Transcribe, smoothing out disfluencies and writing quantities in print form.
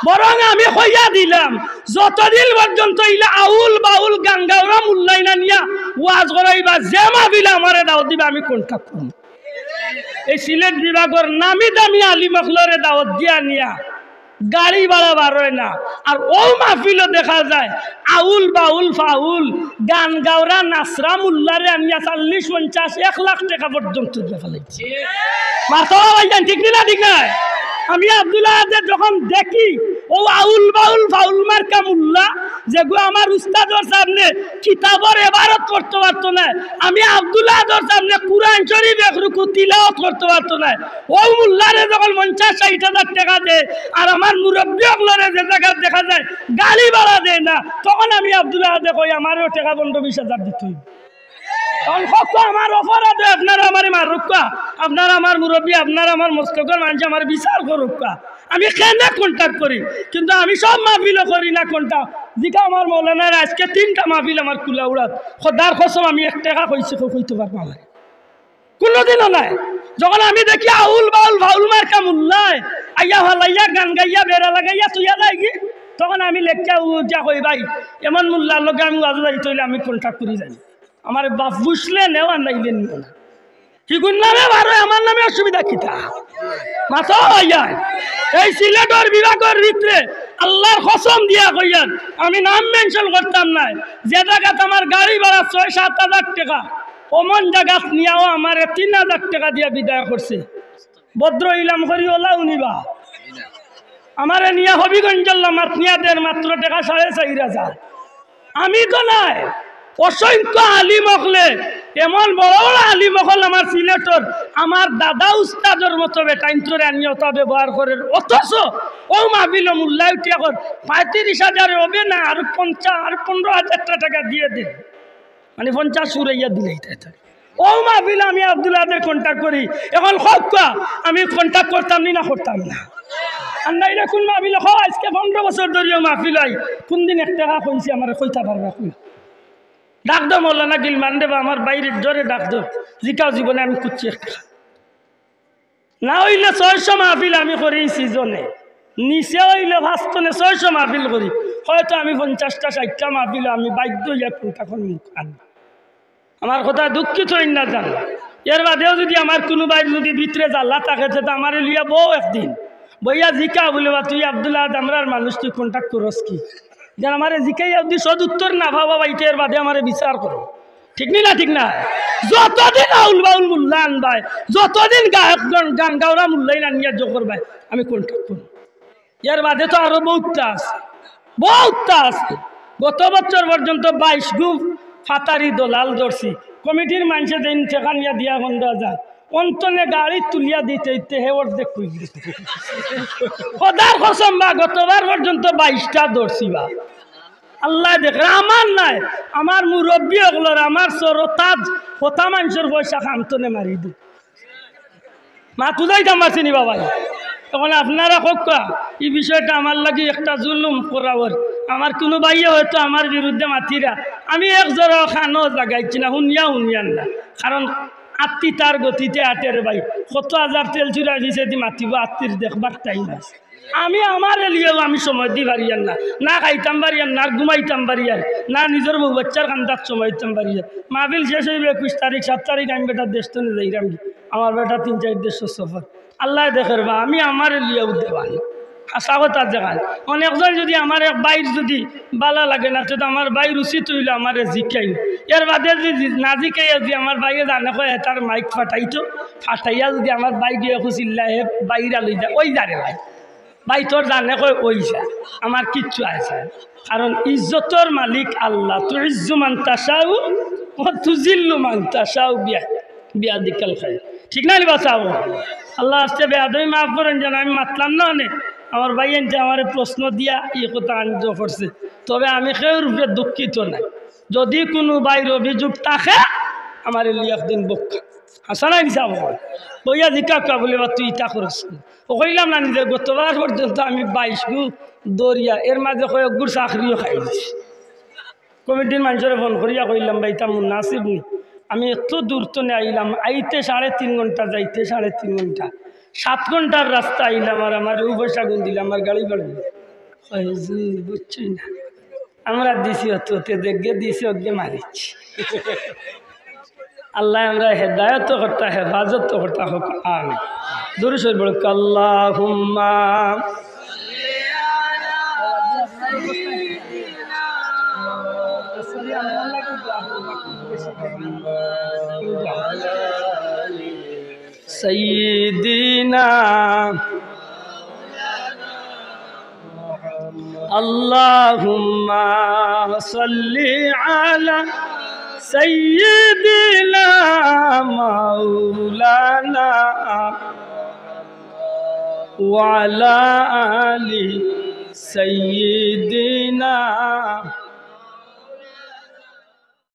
বরং আমি কইয়া দিলাম যতদিন পর্যন্ত ইলা আউল বাউল গাঙ্গাওরা মূল্যায়না নিয়া ওয়াজ করাইবা যে মাহফিলে আমারে দাওয়াত দিবা আমি কন্টাক্ট করব। এই সিলেট বিভাগের নামি দামি আলিম আখলরে দাওয়াত দিয়া নিয়া গাড়ি ভাড়া বাড়ে না। আর ও মাহফিলও দেখা যায় আউল বাউল ফাউল গান গাওরা নাসরা মুল্লারে আনিয়া 40-50-1 লাখ টাকা পর্যন্ত ফেলাইছে। মাথা ভাইজান ঠিক না ঠিক নাই? আমি আব্দুল্লাহ যখন দেখি ও আউল বাউল ফাউল মার্কা মুল্লা যেগুলো আমার উস্তাদর সামনে কিতাবর এবারত করতে পারতো না, আমি আব্দুল্লাহ সামনে কুরআন শরীফ একরুকু তিলাওয়াত করতে পারতো না। ও মুল্লারে যখন 50-60 হাজার টাকা দেয় আর আমার মুরব্বী অগলরে যে জায়গা দেখা যায় গাড়ি ভাড়া দেয় না, তখন আমি আব্দুল্লাহ কই আমারও টাকা 15-20 হাজার দিতে হইব। আমার অপরাধ আপনারা আমার মারুকা, আপনারা আমার মুরব্বী, আপনারা আমার মস্তকের মানুষ আমার বিচার করুকা। আমি কেন কন্ট্যাক্ট করি, কিন্তু আমি সব মাহফিলও করি না কন্ট্যাক্ট। দিকা আমার মৌলানার আজকে 3টা মাহফিল আমার কুলা উড়াত খোদার কসম আমি 1 টাকা কইছি কইতে পারবো আমার কোনোদিনও নাই। যখন আমি দেখি আউল বাউল ফাউল মার্কা মুল্লায় আইয়া ভালাইয়া গান গাইয়া বেড়া লাগাইয়া তুইয়া যাই কি, তখন আমি লেখা যা কই ভাই এমন মুল্লার লোক আমি আজ তৈলে আমি কন্ট্যাক্ট করি যাই। আমার বাপ বুঝলে নেওয়া নাইলে নিও না, ঠিকুন নামে বারো আমার নামে অসুবিধা কিতা মাথা ভাইয়া। এই সিলেটের বিভাগের ভিতরে আল্লাহর কসম দিয়া কইয়ান আমি নাম মেনশন করতাম না, যে জায়গাতে আমার গাড়ি ভাড়া 6-7 হাজার টাকা অমন জায়গা নিয়েও আমার 3 হাজার টাকা দিয়া বিদায় করছে। ভদ্র ইলাম করি ওলা উনিবা আমারে নিয়ে হবিগঞ্জের মাতনিয়াদের মাত্র টাকা 4.5 হাজার। আমি তো নাই, অসংখ্য আলিম হকলে এমন বড় বড় আলিম হকল আমার সিলেটর আমার দাদা উস্তাদর মতো বেটাইন্তরে আনিয়তা ব্যবহার করেন, অথচ ও মাহফিল মূল্যায় উঠিয়া কর 35,000 হবে না আর 50 আর 15,000 টাকা দিয়ে দেন, মানে 50 সুরাইয়া দিলেই তাই। ও মাহফিল আমি আব্দুল্লাহদের কন্ট্যাক্ট করি। এখন হকা আমি কন্ট্যাক্ট করতাম না করতাম না আর নাই না কোন মাহফিল আজকে 15 বছর ধরিও মাহফিল হয় কোন দিন 1 টাকা কইছি আমার কইতা পারবা কই ডাক দো মৌলানা গিলমান দেবা আমার বাইরের জোরে ডাক দো জিকাও জীবনে আমি কুচ্ছি 1 টাকা না হইলে 600 মাহফিল আমি করি সিজনে, নিচে হইলে ভাস্তনে 600 মাহফিল করি, হয়তো আমি 50টা 60টা মাহফিল আমি বাধ্য হইয়া তখন মুখ আনবো। আমার কথা দুঃখিত না জান। এর বাদেও যদি আমার কোনো বাইর যদি ভিতরে জাল্লা থাকে তো আমার লিয়া বউ একদিন বইয়া জিকা বলে বা তুই আব্দুল্লাহ আমরার মানুষ তুই কন্ট্যাক্ট করস কি, যেন আমার জিকাই আপনি সদ উত্তর না ভাবা বাইটা এর বাদে আমার বিচার করো, ঠিক না ঠিক না? যতদিন আউল বাউল মুল্লা আনবাই, যতদিন গায়ক গান গাওরা মুল্লাই আনিয়া জোকর ভাই আমি কন্ট্যাক্ট করব। এর বাদে তো আরো বহুতটা আছে। গত বছর পর্যন্ত 22 গ্রুপ ফাতারি দলাল ধরছি, কমিটির মানুষে দিন ঠেকা নিয়ে দিয়া 15,000 অন্তনে গাড়ি তুলিয়া দিতে দিতে হেওয়ার দেখ সদার কসম বা গতবার পর্যন্ত 22টা ধরছি বা আল্লাহ দেখ আমার নাই আমার মুরব্বী ওগুলোর আমার সরতাজ হতা মানুষের পয়সা খামতনে মারি দি মা তুদাইতাম পারছি নি বাবা। তখন আপনারা হোকা এই বিষয়টা আমার লাগে একটা জুলুম করাবার, আমার কোনো ভাইয়া হয়তো আমার বিরুদ্ধে মাতিরা আমি এক জোড়া খানো জাগাইছি না শুনিয়ান না, কারণ আত্মি তার গতিতে আটের ভাই কত হাজার তেল চুরা দিছে দি মাতিব আত্মীর দেখবার টাইম আছে। আমি আমার এলিয়েও আমি সময় দি পারিয়ান না খাইতাম পারিয়ান না ঘুমাইতাম পারিয়ার না নিজের বউ বাচ্চার কান্দার সময় দিতাম পারিয়ার। মাহফিল শেষ হইবে 21 তারিখ 7 তারিখ আমি বেটার দেশ তো যাইরাম আমার বেটা 3-4 দেশের সফর আল্লাহ দেখের বা আমি আমার এলিয়েও দেওয়ান আশা কথা দেখান। অনেকজন যদি আমার এক বাইর যদি বালা লাগে না তো আমার বাইর উচিত হইলে আমার জিকাই, এর বাদে যদি না জিকাইয়া যদি আমার বাইরে জানে কয় তার মাইক ফাটাইয়া যদি আমার বাই গিয়ে খুশিল্লা হে বাইরা লই যায় ওই যারে ভাই তোর জানে কয় ওই যা আমার কিচ্ছু আছে, কারণ ইজ্জতর মালিক আল্লাহ। তু ইজ্জু মান তাশাউ ওয়া তুজিল্লু মান তাশাউ বিয়াদিকাল খায়র, ঠিক না নি বাঁচাও আল্লাহ আসতে বেয়াদবি মাফ করেন যেন আমি মাতলাম না অনেক আমার ভাই এনছে আমার প্রশ্ন দিয়া এই কথা আনন্দ করছে, তবে আমি কেউ রূপে দুঃখিত নাই। যদি কোনো বাইর অভিযোগ থাকে আমার লিয়ে একদিন বক্কা আসা নাই নিশা বইয়া জিকা বলে বা তুই ইটা করস ও কইলাম না নিজের গতবার পর্যন্ত আমি 22 গু দরিয়া এর মাঝে কয়েক গুড় চাকরিও খাই দিছি। কমিটির মানুষের ফোন করিয়া কইলাম ভাই তা মুনাসিব নি, আমি এত দূর তো আইলাম আইতে 3.5 ঘন্টা যাইতে 3.5 ঘন্টা 7 ঘন্টার রাস্তা আইলাম আর আমার পয়সা গুন দিলাম আমার গাড়ি বাড়ি বুঝছি না আমরা দিছি হতে দেখে দিছি ওকে মারিছি আল্লাহ আমরা হেদায়ত করতা হেফাজত করতা হোক আমিন দূরে সর বড় আল্লাহুম্মা سيدنا اللهم صل على سيدنا مولانا وعلى آل سيدنا